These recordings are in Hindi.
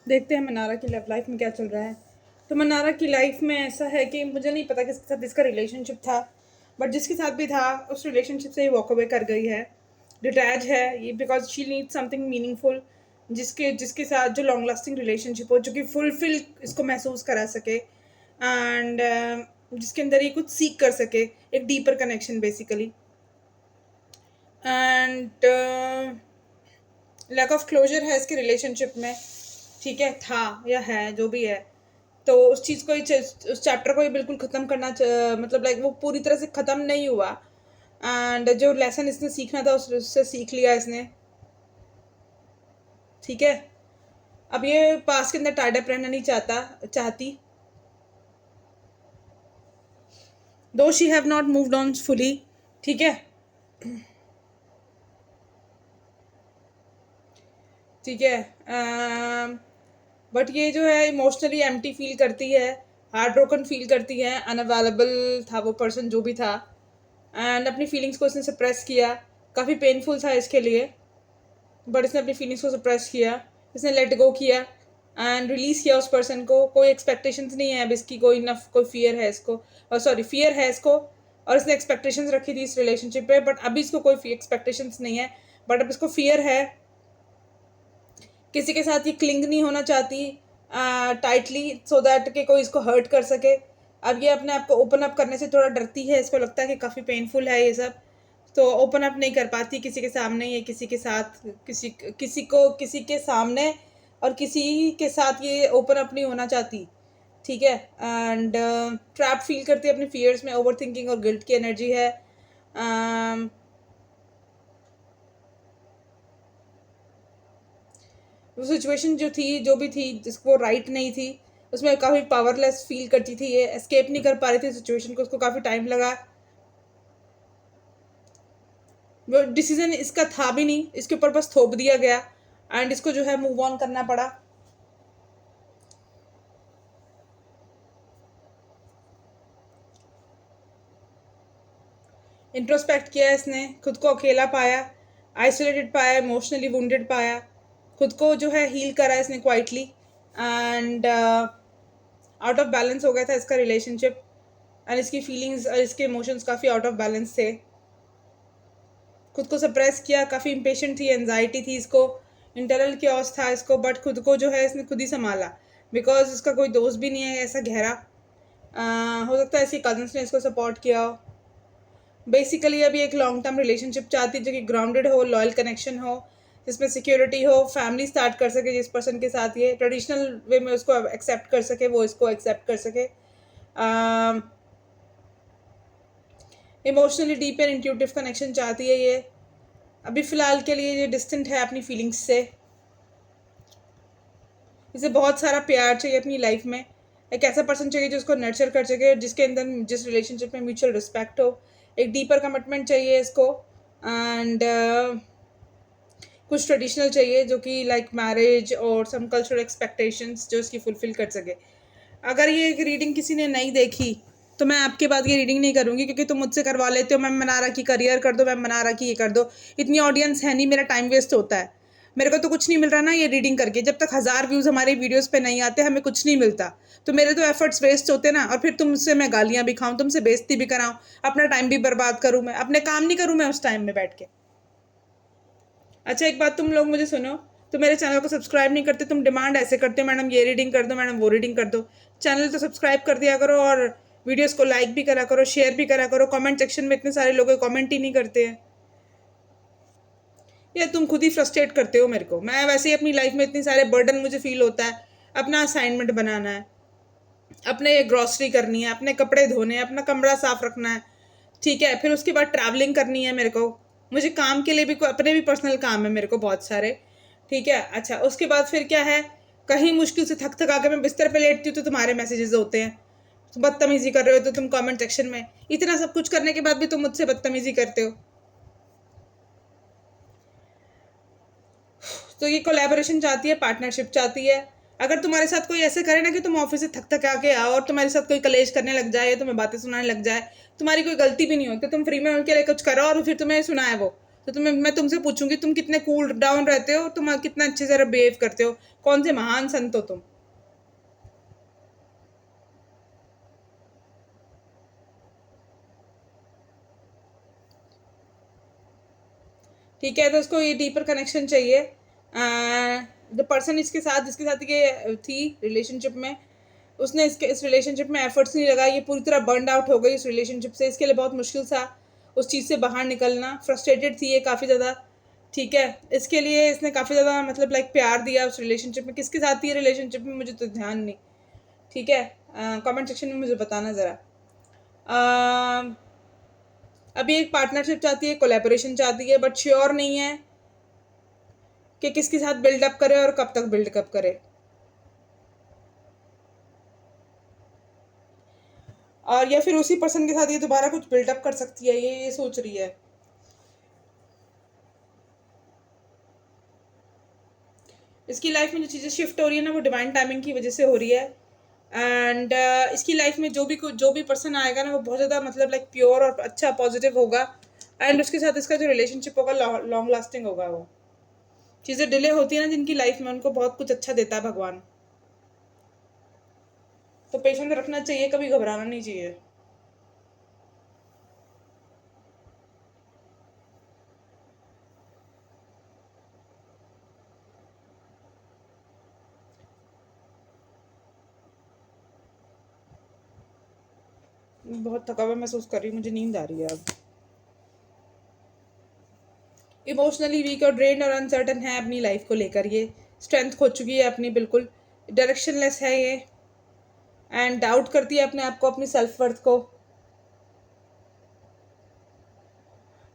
देखते हैं मनारा की लव लाइफ में क्या चल रहा है। तो मनारा की लाइफ में ऐसा है कि मुझे नहीं पता किसके साथ इसका रिलेशनशिप था, बट जिसके साथ भी था उस रिलेशनशिप से ये वॉक अवे कर गई है, डिटैच है ये, because she need something meaningful, जिसके जिसके साथ जो लॉन्ग लास्टिंग रिलेशनशिप हो, जो कि फुलफिल इसको महसूस करा सके, एंड जिसके अंदर ये कुछ सीख कर सके, एक deeper connection basically. And lack of closure है इसके रिलेशनशिप में, ठीक है, था या है जो भी है। तो उस चीज़ को ही, उस चैप्टर को ही बिल्कुल ख़त्म करना मतलब लाइक वो पूरी तरह से ख़त्म नहीं हुआ, एंड जो लेसन इसने सीखना था उससे सीख लिया इसने, ठीक है। अब ये पास के अंदर टाइड अप रहना नहीं चाहती, दो she have not moved on fully, ठीक है, ठीक है। बट ये जो है इमोशनली एम्प्टी फील करती है, हार्ट ब्रोकन फील करती है, अनअवेलेबल था वो पर्सन जो भी था, एंड अपनी फीलिंग्स को इसने सप्रेस किया। काफ़ी पेनफुल था इसके लिए, बट इसने अपनी फीलिंग्स को सप्रेस किया, इसने लेट गो किया एंड रिलीज़ किया उस पर्सन को। कोई एक्सपेक्टेशंस नहीं है अब इसकी, कोई इनफ, कोई फियर है इसको, और सॉरी फियर है इसको, और इसने एक्सपेक्टेशंस रखी थी इस रिलेशनशिप पे, बट अभी इसको कोई एक्सपेक्टेशंस नहीं है, बट अब इसको फियर है। किसी के साथ ये क्लिंग नहीं होना चाहती टाइटली, सो दैट कि कोई इसको हर्ट कर सके। अब ये अपने आप को ओपन अप करने से थोड़ा डरती है, इसको लगता है कि काफ़ी पेनफुल है ये सब, तो ओपन अप नहीं कर पाती किसी के सामने, या किसी के साथ, किसी के सामने, और किसी के साथ ये ओपन अप नहीं होना चाहती, ठीक है। एंड ट्रैप फील करती है अपने फियर्स में, ओवर थिंकिंग और गिल्ट की एनर्जी है। वो सिचुएशन जो थी, जो भी थी, जिसको राइट नहीं थी, उसमें काफ़ी पावरलेस फील करती थी, ये एस्केप नहीं कर पा रही थी सिचुएशन को, उसको काफ़ी टाइम लगा। वो डिसीजन इसका था भी नहीं, इसके ऊपर बस थोप दिया गया, एंड इसको जो है मूव ऑन करना पड़ा। इंट्रोस्पेक्ट किया इसने, खुद को अकेला पाया, आइसोलेटेड पाया, इमोशनली वुंडेड पाया, खुद को जो है हील करा इसने quietly, and out of balance हो गया था इसका रिलेशनशिप, एंड इसकी फीलिंग्स और इसके इमोशंस काफ़ी आउट ऑफ बैलेंस थे। खुद को सप्रेस किया, काफ़ी इम्पेशेंट थी, एनजाइटी थी इसको, इंटरनल क्योस था इसको, बट खुद को जो है इसने खुद ही संभाला, बिकॉज इसका कोई दोस्त भी नहीं है ऐसा गहरा। हो सकता है इसकी कजन्स ने इसको सपोर्ट किया हो। बेसिकली अभी एक लॉन्ग टर्म रिलेशनशिप चाहती है जो कि ग्राउंडेड हो, लॉयल कनेक्शन हो, जिसमें सिक्योरिटी हो, फैमिली स्टार्ट कर सके जिस पर्सन के साथ, ये ट्रेडिशनल वे में उसको एक्सेप्ट कर सके, वो इसको एक्सेप्ट कर सके। Emotionally deep and intuitive connection चाहती है ये। अभी फ़िलहाल के लिए ये डिस्टेंट है अपनी फीलिंग्स से, इसे बहुत सारा प्यार चाहिए अपनी लाइफ में, एक ऐसा पर्सन चाहिए जो उसको नर्चर कर सके, जिसके अंदर, जिस रिलेशनशिप में म्यूचुअल रिस्पेक्ट हो, एक डीपर कमिटमेंट चाहिए इसको, एंड कुछ ट्रेडिशनल चाहिए जो कि लाइक मैरिज और सम कल्चरल एक्सपेक्टेशंस जो इसकी फुलफिल कर सके। अगर ये रीडिंग किसी ने नहीं देखी तो मैं आपके बाद ये रीडिंग नहीं करूँगी, क्योंकि तुम मुझसे करवा लेते हो, मैम मनारा की करियर कर दो, मैम मनारा की ये कर दो, इतनी ऑडियंस है नहीं, मेरा टाइम वेस्ट होता है, मेरे को तो कुछ नहीं मिल रहा ना ये रीडिंग करके। जब तक 1000 व्यूज़ हमारे वीडियोस पे नहीं आते हमें कुछ नहीं मिलता, तो मेरे तो एफर्ट्स वेस्ट होते ना, और फिर तुमसे मैं गालियाँ भी खाऊँ, तुमसे बेइज्जती भी कराऊँ, अपना टाइम भी बर्बाद करूँ, मैं अपने काम नहीं करूँ मैं उस टाइम में बैठ के। अच्छा एक बात तुम लोग मुझे सुनो, तो मेरे चैनल को सब्सक्राइब नहीं करते, तुम डिमांड ऐसे करते हो मैडम ये रीडिंग कर दो, मैडम वो रीडिंग कर दो। चैनल तो सब्सक्राइब कर दिया करो, और वीडियोस को लाइक भी करा करो, शेयर भी करा करो। कमेंट सेक्शन में इतने सारे लोग कमेंट ही नहीं करते हैं, या तुम खुद ही फ्रस्ट्रेट करते हो मेरे को। मैं वैसे ही अपनी लाइफ में इतने सारे बर्डन मुझे फील होता है, अपना असाइनमेंट बनाना है, अपने ग्रॉसरी करनी है, अपने कपड़े धोने हैं, अपना कमरा साफ रखना है, ठीक है, फिर उसके बाद ट्रैवलिंग करनी है मेरे को, मुझे काम के लिए भी अपने भी पर्सनल काम है मेरे को बहुत सारे, ठीक है। अच्छा उसके बाद फिर क्या है, कहीं मुश्किल से थक थका के मैं बिस्तर पे लेटती हूँ तो तुम्हारे मैसेजेस होते हैं, तुम बदतमीजी कर रहे हो तो तुम कमेंट सेक्शन में, इतना सब कुछ करने के बाद भी तुम मुझसे बदतमीजी करते हो। तो ये कोलैबोरेशन चाहती है, पार्टनरशिप चाहती है। अगर तुम्हारे साथ कोई ऐसे करे ना कि तुम ऑफिस से थक थका के आओ और तुम्हारे साथ कोई कलेश करने लग जाए, तुम्हें बातें सुनाने लग जाए, तुम्हारी कोई गलती भी नहीं होती, तुम फ्री में उनके लिए कुछ करो और फिर तुम्हें सुनाए वो, तो मैं तुमसे पूछूंगी तुम कितने कूल डाउन रहते हो, तुम कितना अच्छे से बिहेव करते हो, कौन से महान संत हो तुम। ठीक है, तो उसको ये डीपर कनेक्शन चाहिए। द पर्सन इसके साथ जिसके साथ ये थी रिलेशनशिप में, उसने इस रिलेशनशिप में एफर्ट्स नहीं लगाए, ये पूरी तरह बर्न आउट हो गई इस रिलेशनशिप से। इसके लिए बहुत मुश्किल था उस चीज़ से बाहर निकलना, फ्रस्ट्रेटेड थी ये काफ़ी ज़्यादा। ठीक है, इसके लिए इसने काफ़ी ज़्यादा मतलब लाइक प्यार दिया उस रिलेशनशिप में। किसके साथ थी रिलेशनशिप में मुझे तो ध्यान नहीं। ठीक है, कमेंट सेक्शन में मुझे बताना ज़रा। अभी एक पार्टनरशिप चाहती है, कोलैबोरेशन चाहती है, बट श्योर नहीं है कि किसके साथ बिल्डअप करे और कब तक बिल्डअप करे। और या फिर उसी पर्सन के साथ ये दोबारा कुछ बिल्डअप कर सकती है, ये सोच रही है। इसकी लाइफ में जो चीज़ें शिफ्ट हो रही है ना, वो डिवाइन टाइमिंग की वजह से हो रही है। एंड इसकी लाइफ में जो भी पर्सन आएगा ना, वो बहुत ज़्यादा मतलब लाइक प्योर और अच्छा पॉजिटिव होगा। एंड उसके साथ इसका जो रिलेशनशिप होगा लॉन्ग लास्टिंग होगा। वो चीज़ें डिले होती है ना जिनकी लाइफ में, उनको बहुत कुछ अच्छा देता है भगवान। तो पेशेंस रखना चाहिए, कभी घबराना नहीं चाहिए। बहुत थका हुआ महसूस कर रही हूँ, मुझे नींद आ रही है अब। इमोशनली वीक और ड्रेन और अनसर्टन है अपनी लाइफ को लेकर, ये स्ट्रेंथ खो चुकी है अपनी, बिल्कुल डायरेक्शनलेस है ये। एंड डाउट करती है अपने आप को, अपनी सेल्फ वर्थ को।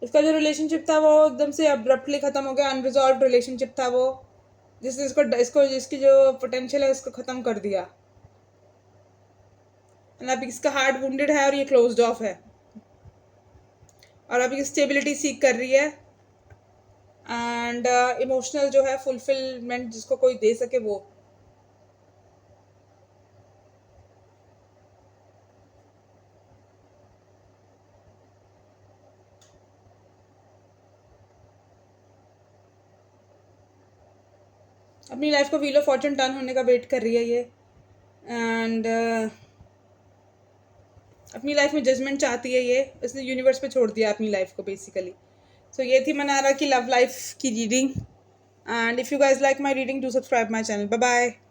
इसका जो रिलेशनशिप था वो एकदम से अब्रप्टली ख़त्म हो गया, अनरिजॉल्व रिलेशनशिप था वो, जिसने इसको इसको इसकी जो पोटेंशियल है उसको ख़त्म कर दिया। एंड अभी इसका हार्ट वुंडेड है और ये क्लोज्ड ऑफ है, और अभी स्टेबिलिटी सीख कर रही है। एंड इमोशनल जो है फुलफिलमेंट जिसको कोई दे सके वो। अपनी लाइफ को व्हील ऑफ फॉर्चून टर्न होने का वेट कर रही है ये। एंड अपनी लाइफ में जजमेंट चाहती है ये, इसने यूनिवर्स पे छोड़ दिया अपनी लाइफ को बेसिकली। सो ये थी मनारा की लव लाइफ की reading. And if you guys like my reading, do subscribe my channel. Bye bye.